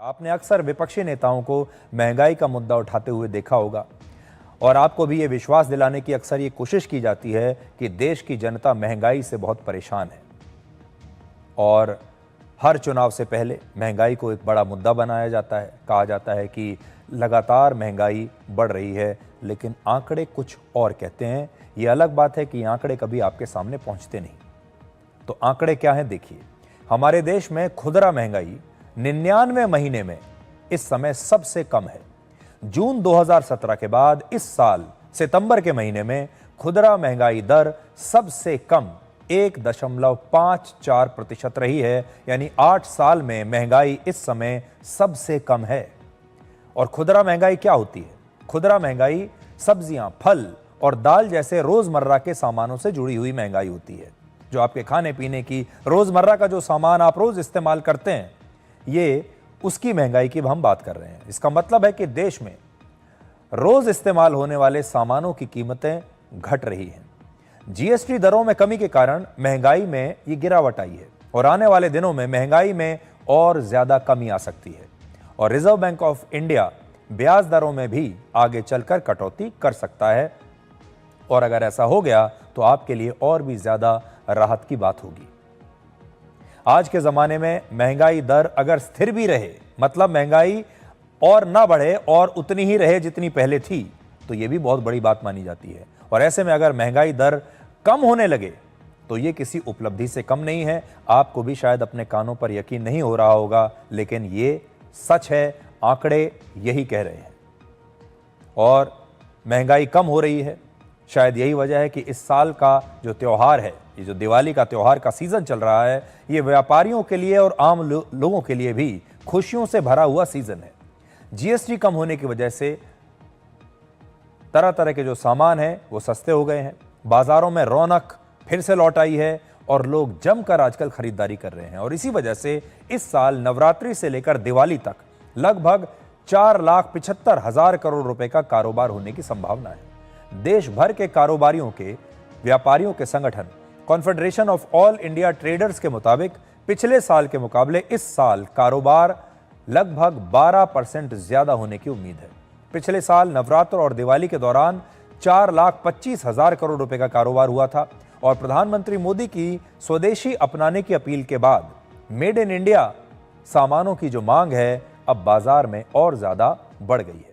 आपने अक्सर विपक्षी नेताओं को महंगाई का मुद्दा उठाते हुए देखा होगा और आपको भी ये विश्वास दिलाने की अक्सर ये कोशिश की जाती है कि देश की जनता महंगाई से बहुत परेशान है और हर चुनाव से पहले महंगाई को एक बड़ा मुद्दा बनाया जाता है। कहा जाता है कि लगातार महंगाई बढ़ रही है, लेकिन आंकड़े कुछ और कहते हैं। ये अलग बात है कि आंकड़े कभी आपके सामने पहुंचते नहीं। तो आंकड़े क्या हैं देखिए। हमारे देश में खुदरा महंगाई 99 महीने में इस समय सबसे कम है। जून 2017 के बाद इस साल सितंबर के महीने में खुदरा महंगाई दर सबसे कम 1.54% रही है, यानी 8 साल में महंगाई इस समय सबसे कम है। और खुदरा महंगाई क्या होती है? खुदरा महंगाई सब्जियां, फल और दाल जैसे रोजमर्रा के सामानों से जुड़ी हुई महंगाई होती है। जो आपके खाने पीने की रोजमर्रा का जो सामान आप रोज इस्तेमाल करते हैं, ये उसकी महंगाई की हम बात कर रहे हैं। इसका मतलब है कि देश में रोज इस्तेमाल होने वाले सामानों की कीमतें घट रही हैं। जीएसटी दरों में कमी के कारण महंगाई में ये गिरावट आई है और आने वाले दिनों में महंगाई में और ज्यादा कमी आ सकती है और रिजर्व बैंक ऑफ इंडिया ब्याज दरों में भी आगे चलकर कटौती कर सकता है। और अगर ऐसा हो गया तो आपके लिए और भी ज्यादा राहत की बात होगी। आज के जमाने में महंगाई दर अगर स्थिर भी रहे, मतलब महंगाई और ना बढ़े और उतनी ही रहे जितनी पहले थी, तो यह भी बहुत बड़ी बात मानी जाती है। और ऐसे में अगर महंगाई दर कम होने लगे तो यह किसी उपलब्धि से कम नहीं है। आपको भी शायद अपने कानों पर यकीन नहीं हो रहा होगा, लेकिन यह सच है। आंकड़े यही कह रहे हैं और महंगाई कम हो रही है। शायद यही वजह है कि इस साल का जो त्योहार है, ये जो दिवाली का त्योहार का सीजन चल रहा है, ये व्यापारियों के लिए और आम लोगों के लिए भी खुशियों से भरा हुआ सीजन है। जीएसटी कम होने की वजह से तरह तरह के जो सामान हैं वो सस्ते हो गए हैं। बाजारों में रौनक फिर से लौट आई है और लोग जमकर आजकल खरीदारी कर रहे हैं। और इसी वजह से इस साल नवरात्रि से लेकर दिवाली तक लगभग 4,75,000 करोड़ रुपए का कारोबार होने की संभावना है। देश भर के कारोबारियों के व्यापारियों के संगठन confederation of all India traders के मुताबिक पिछले साल के मुकाबले इस साल कारोबार लगभग 12% ज्यादा होने की उम्मीद है। पिछले साल नवरात्र और दिवाली के दौरान 4,25,000 करोड़ रुपए का कारोबार हुआ था और प्रधानमंत्री मोदी की स्वदेशी अपनाने की अपील के बाद मेड इन इंडिया सामानों की जो मांग है अब बाजार में और ज्यादा बढ़ गई है।